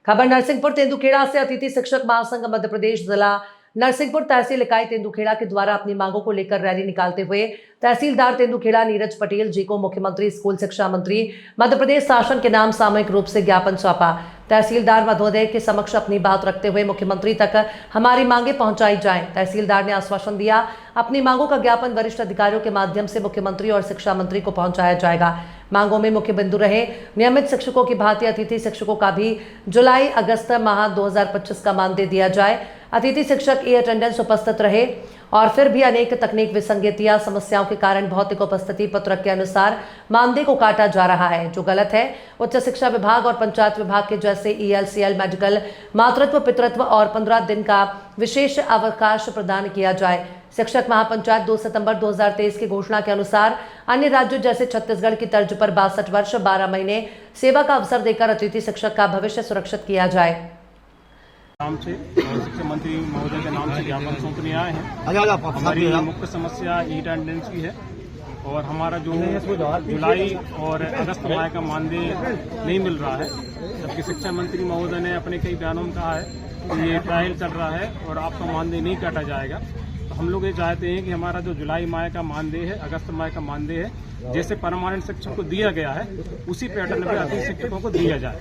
खबर नरसिंहपुर तेंदुखेड़ा से। अतिथि शिक्षक महासंघ मध्य प्रदेश जिला नरसिंहपुर तहसील इकाई तेंदुखेड़ा के द्वारा अपनी मांगों को लेकर रैली निकालते हुए तहसीलदार तेंदुखेड़ा नीरज पटेल जी को मुख्यमंत्री स्कूल शिक्षा मंत्री मध्य प्रदेश शासन के नाम सामूहिक रूप से ज्ञापन सौंपा। तहसीलदार महोदय के समक्ष अपनी बात रखते हुए मुख्यमंत्री तक हमारी मांगे पहुंचाई जाएं। तहसीलदार ने आश्वासन दिया अपनी मांगों का ज्ञापन वरिष्ठ अधिकारियों के माध्यम से मुख्यमंत्री और शिक्षा मंत्री को पहुंचाया जाएगा। मांगों में मुख्य बिंदु रहे नियमित शिक्षकों की भांति अतिथि शिक्षकों का भी जुलाई अगस्त माह 2025 का मानदेय दिया जाए। अतिथि शिक्षक ई अटेंडेंस उपस्थित रहे और फिर भी अनेक तकनीक विसंगतियां समस्याओं के कारण भौतिक उपस्थिति पत्रक के अनुसार मानदेय को काटा जा रहा है, जो गलत है। उच्च शिक्षा विभाग और पंचायत विभाग के जैसे ELCL मेडिकल मातृत्व पितृत्व और 15 दिन का विशेष अवकाश प्रदान किया जाए। शिक्षक महापंचायत 2 सितंबर 2023 की घोषणा के अनुसार अन्य राज्यों जैसे छत्तीसगढ़ की तर्ज पर 62 वर्ष 12 महीने सेवा का अवसर देकर अतिथि शिक्षक का भविष्य सुरक्षित किया जाए। नाम से और शिक्षा मंत्री महोदय के नाम से ज्ञापन सौंपने आए हैं। हमारी मुख्य समस्या ई अटेंडेंस की है और हमारा जो जुलाई और अगस्त माह का मानदेय नहीं मिल रहा है, जबकि शिक्षा मंत्री महोदय ने अपने कई बयानों में कहा है कि ये ट्रायल चल रहा है और आपका मानदेय नहीं काटा जाएगा। तो हम लोग ये चाहते हैं कि हमारा जो जुलाई माह का मानदेय है, अगस्त माह का मानदेय है, जैसे परमानेंट शिक्षक को दिया गया है उसी पैटर्न में अतिथि शिक्षकों को दिया जाए।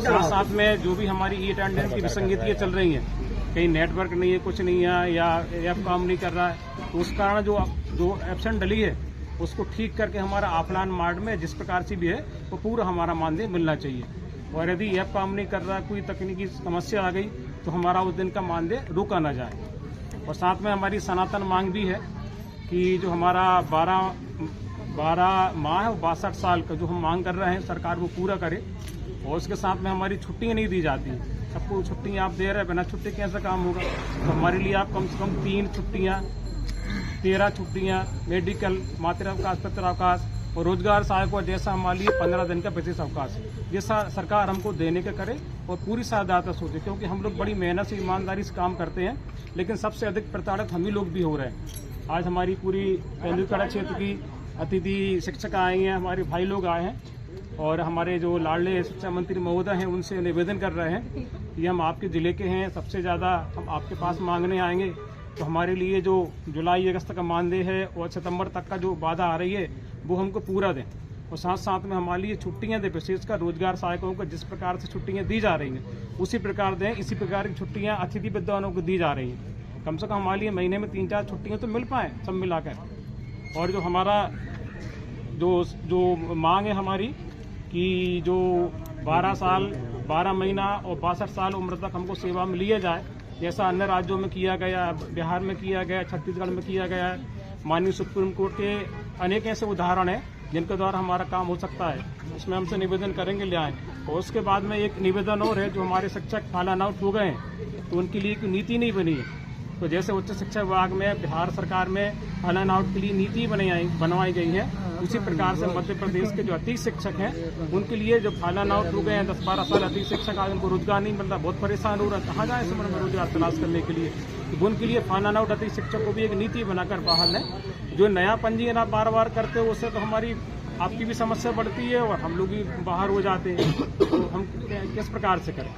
साथ साथ में जो भी हमारी ई अटेंडेंस की विसंगतियां चल रही हैं, कहीं नेटवर्क नहीं है, कुछ नहीं है या ऐप काम नहीं कर रहा है, तो उस कारण जो एब्सेंट डली है उसको ठीक करके हमारा ऑफलाइन मार्ड में जिस प्रकार से भी है वो पूरा हमारा मानदेय मिलना चाहिए। और यदि ऐप काम नहीं कर रहा, कोई तकनीकी समस्या आ गई तो हमारा उस दिन का मानदेय रोका ना जाए। और साथ में हमारी सनातन मांग भी है कि जो हमारा 12 माह 62 साल का जो हम मांग कर रहे हैं सरकार वो पूरा करे। और उसके साथ में हमारी छुट्टियां नहीं दी जाती, सबको छुट्टियां आप दे रहे हैं, बिना छुट्टी कैसे काम होगा। तो हमारे लिए आप कम से कम 3 छुट्टियां 13 छुट्टियां मेडिकल मातृ अवकाश पितृ अवकाश और रोजगार सहायकों जैसा हमारे लिए 15 दिन का विशेष अवकाश जैसा सरकार हमको देने का करे और पूरी सहायता सोचे, क्योंकि हम लोग बड़ी मेहनत से ईमानदारी से काम करते हैं, लेकिन सबसे अधिक प्रताड़ित हम ही लोग भी हो रहे हैं। आज हमारी पूरी तेंदुखेड़ा क्षेत्र की अतिथि शिक्षक आए हैं, हमारे भाई लोग आए हैं और हमारे जो लाडले शिक्षा मंत्री महोदय हैं उनसे निवेदन कर रहे हैं कि हम आपके ज़िले के हैं, सबसे ज़्यादा हम आपके पास मांगने आएंगे। तो हमारे लिए जो जुलाई अगस्त का मानदेय है और सितंबर तक का जो वादा आ रही है वो हमको पूरा दें और साथ साथ में हमारे लिए छुट्टियां दें, विशेषकर रोजगार सहायकों को जिस प्रकार से छुट्टियां दी जा रही हैं उसी प्रकार दें। इसी प्रकार की छुट्टियां अतिथि विद्वानों को दी जा रही हैं। कम से कम हमारे लिए महीने में 3-4 छुट्टियाँ तो मिल पाएँ सब मिलाकर। और जो हमारा जो मांग है हमारी कि जो 12 साल 12 महीना और 62 साल उम्र तक हमको सेवा में लिया जाए, जैसा अन्य राज्यों में किया गया, बिहार में किया गया, छत्तीसगढ़ में किया गया है। माननीय सुप्रीम कोर्ट के अनेक ऐसे उदाहरण हैं जिनके द्वारा हमारा काम हो सकता है, उसमें हमसे निवेदन करेंगे ले आएँ। और उसके बाद में एक निवेदन और है, जो हमारे शिक्षक फालन आउट हो गए हैं तो उनके लिए कोई नीति नहीं बनी है। तो जैसे उच्च शिक्षा विभाग में बिहार सरकार में फालन आउट के लिए नीति बनवाई गई है, उसी प्रकार से मध्य प्रदेश के जो अतिथि शिक्षक हैं उनके लिए जो फालन आउट हो गए हैं 10-12 साल अतिथि शिक्षक, आज उनको रोजगार नहीं मिल रहा, बहुत परेशान हो रहा है, कहाँ जाए समय में रोजगार तलाश करने के लिए। तो उनके लिए फालन आउट अतिथि शिक्षक को भी एक नीति बनाकर बाहर लें। जो नया पंजीयन आप बार करते हो उससे तो हमारी आपकी भी समस्या बढ़ती है और हम लोग भी बाहर हो जाते हैं, तो हम किस प्रकार से करें।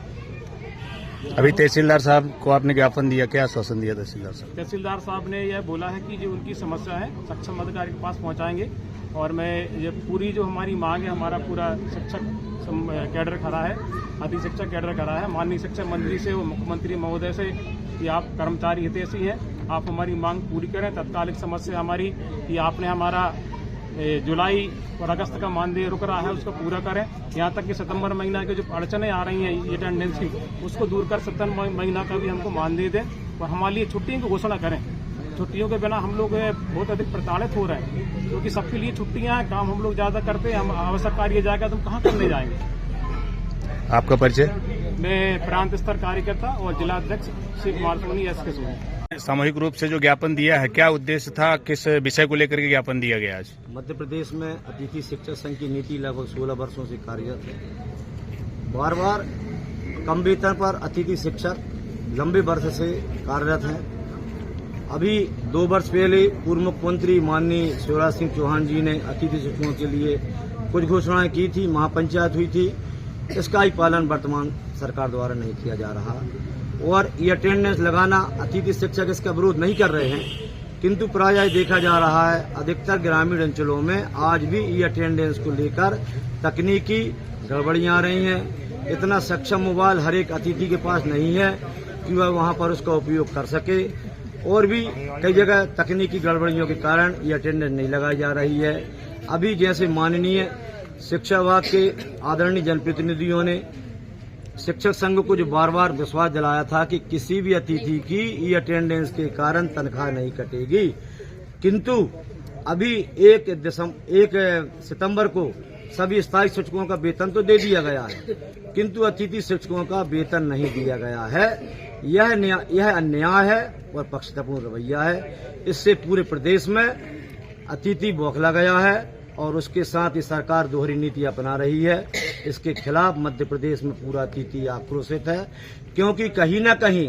अभी तहसीलदार साहब को आपने ज्ञापन दिया, क्या आश्वासन दिया तहसीलदार साहब? तहसीलदार साहब ने यह बोला है कि जो उनकी समस्या है सक्षम अधिकारी के पास पहुंचाएंगे और मैं ये पूरी जो हमारी मांग है, हमारा पूरा शिक्षक कैडर खड़ा है, अतिथि शिक्षक कैडर खड़ा है माननीय शिक्षा मंत्री से और मुख्यमंत्री महोदय से कि आप कर्मचारी हितैषी हैं, आप हमारी मांग पूरी करें। तत्कालिक समस्या हमारी कि आपने हमारा जुलाई और अगस्त का मानदेय रुक रहा है उसको पूरा करें, यहाँ तक कि सितंबर महीना की जो अड़चनें आ रही हैं अटेंडेंस की उसको दूर कर सितंबर महीना का भी हमको मानदेय दें और हमारे लिए छुट्टियों की घोषणा करें। छुट्टियों के बिना हम लोग बहुत अधिक प्रताड़ित हो रहे हैं, क्योंकि सबके लिए छुट्टियां हैं, काम हम लोग ज़्यादा करते हैं, हम आवश्यक कार्य जाएगा तो हम कहाँ करने जाएंगे। आपका परिचय? मैं प्रांत स्तर कार्यकर्ता और जिला अध्यक्ष श्री कुमार सोनी SK सोनी। सामूहिक रूप से जो ज्ञापन दिया है, क्या उद्देश्य था, किस विषय को लेकर के ज्ञापन दिया गया आज? मध्य प्रदेश में अतिथि शिक्षक संघ की नीति लगभग 16 वर्षों से कार्यरत है। बार बार कम वेतन पर अतिथि शिक्षक लंबे वर्ष से कार्यरत हैं। अभी 2 वर्ष पहले पूर्व मुख्यमंत्री माननीय शिवराज सिंह चौहान जी ने अतिथि शिक्षकों के लिए कुछ घोषणाएं की थी, महापंचायत हुई थी, इसका ही पालन वर्तमान सरकार द्वारा नहीं किया जा रहा। और ये अटेंडेंस लगाना अतिथि शिक्षक इसका विरोध नहीं कर रहे हैं, किंतु प्रायः देखा जा रहा है अधिकतर ग्रामीण अंचलों में आज भी ई अटेंडेंस को लेकर तकनीकी गड़बड़ियां आ रही हैं। इतना सक्षम मोबाइल हर एक अतिथि के पास नहीं है कि वह वहां पर उसका उपयोग कर सके, और भी कई जगह तकनीकी गड़बड़ियों के कारण ये अटेंडेंस नहीं लगाई जा रही है। अभी जैसे माननीय शिक्षा विभाग के आदरणीय जनप्रतिनिधियों ने शिक्षक संघ को जो बार बार विश्वास दिलाया था कि किसी भी अतिथि की ई अटेंडेंस के कारण तनख्वाह नहीं कटेगी, किंतु अभी 1 सितंबर को सभी स्थायी शिक्षकों का वेतन तो दे दिया गया है, किंतु अतिथि शिक्षकों का वेतन नहीं दिया गया है। यह अन्याय है और पक्षपातपूर्ण रवैया है। इससे पूरे प्रदेश में अतिथि बौखला गया है और उसके साथ ही सरकार दोहरी नीति अपना रही है। इसके खिलाफ मध्य प्रदेश में पूरा अतिथि आक्रोशित है, क्योंकि कहीं न कहीं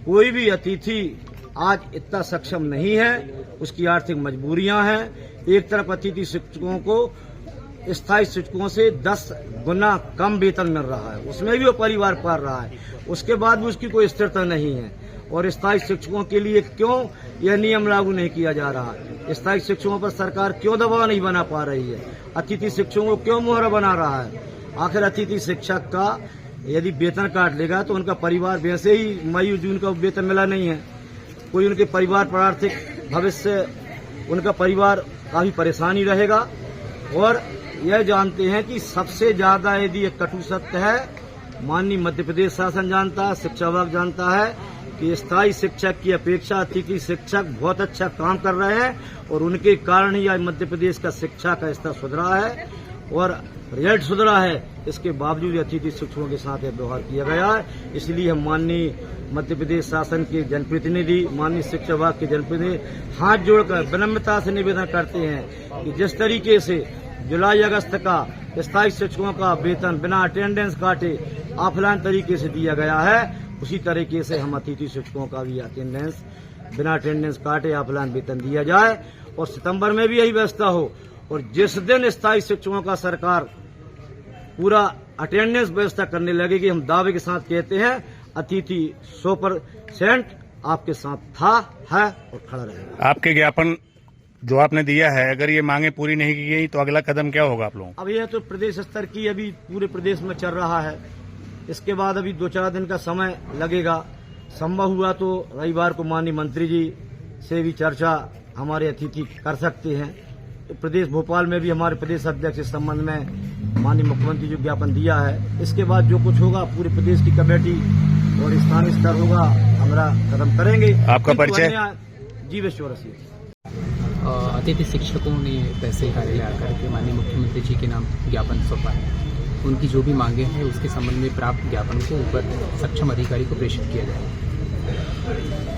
कोई भी अतिथि आज इतना सक्षम नहीं है, उसकी आर्थिक मजबूरियां हैं। एक तरफ अतिथि शिक्षकों को स्थायी शिक्षकों से 10 गुना कम वेतन मिल रहा है, उसमें भी वो परिवार पाल रहा है, उसके बाद भी उसकी कोई स्थिरता नहीं है। और स्थायी शिक्षकों के लिए क्यों यह नियम लागू नहीं किया जा रहा? स्थायी शिक्षकों पर सरकार क्यों दबाव नहीं बना पा रही है? अतिथि शिक्षकों को क्यों मोहरा बना रहा है? आखिर अतिथि शिक्षक का यदि वेतन काट लेगा तो उनका परिवार, वैसे ही मई जून का वेतन मिला नहीं है, कोई उनके परिवार पर आर्थिक भविष्य, उनका परिवार काफी परेशानी रहेगा। और यह जानते हैं कि सबसे ज्यादा यदि एक कटु सत्य है, माननीय मध्य प्रदेश शासन जानता है, शिक्षा विभाग जानता है कि स्थायी शिक्षक की अपेक्षा अतिथि शिक्षक बहुत अच्छा काम कर रहे हैं, और उनके कारण ही आज मध्य प्रदेश का शिक्षा का स्तर सुधरा है और रिजल्ट सुधरा है। इसके बावजूद अतिथि शिक्षकों के साथ व्यवहार किया गया है। इसलिए हम माननीय मध्य प्रदेश शासन के जनप्रतिनिधि, माननीय शिक्षा विभाग के जनप्रतिनिधि हाथ जोड़कर विनम्रता से निवेदन करते हैं कि जिस तरीके से जुलाई अगस्त का स्थायी शिक्षकों का वेतन बिना अटेंडेंस काटे ऑफलाइन तरीके से दिया गया है, उसी तरीके से हम अतिथि शिक्षकों का भी अटेंडेंस बिना अटेंडेंस काटे ऑफलाइन वेतन दिया जाए, और सितंबर में भी यही व्यवस्था हो। और जिस दिन स्थायी शिक्षकों का सरकार पूरा अटेंडेंस व्यवस्था करने लगेगी, हम दावे के साथ कहते हैं अतिथि 100% आपके साथ था, है और खड़ा रहेगा। आपके ज्ञापन जो आपने दिया है, अगर ये मांगे पूरी नहीं की गई तो अगला कदम क्या होगा आप लोगों? अब यह तो प्रदेश स्तर की अभी पूरे प्रदेश में चल रहा है, इसके बाद अभी 2-4 दिन का समय लगेगा। संभव हुआ तो रविवार को माननीय मंत्री जी से भी चर्चा हमारे अतिथि कर सकते हैं। प्रदेश भोपाल में भी हमारे प्रदेश अध्यक्ष इस संबंध में माननीय मुख्यमंत्री जी ज्ञापन दिया है। इसके बाद जो कुछ होगा पूरे प्रदेश की कमेटी और स्थानीय स्तर होगा, हमारा कदम करेंगे। आपका परिचय? जीवेश्वर सिंह। अतिथि शिक्षकों ने तहसील कार्यालय आकर के माननीय मुख्यमंत्री जी के नाम ज्ञापन सौंपा है। उनकी जो भी मांगे हैं उसके संबंध में प्राप्त ज्ञापन को ऊपर सक्षम अधिकारी को प्रेषित किया जाएगा।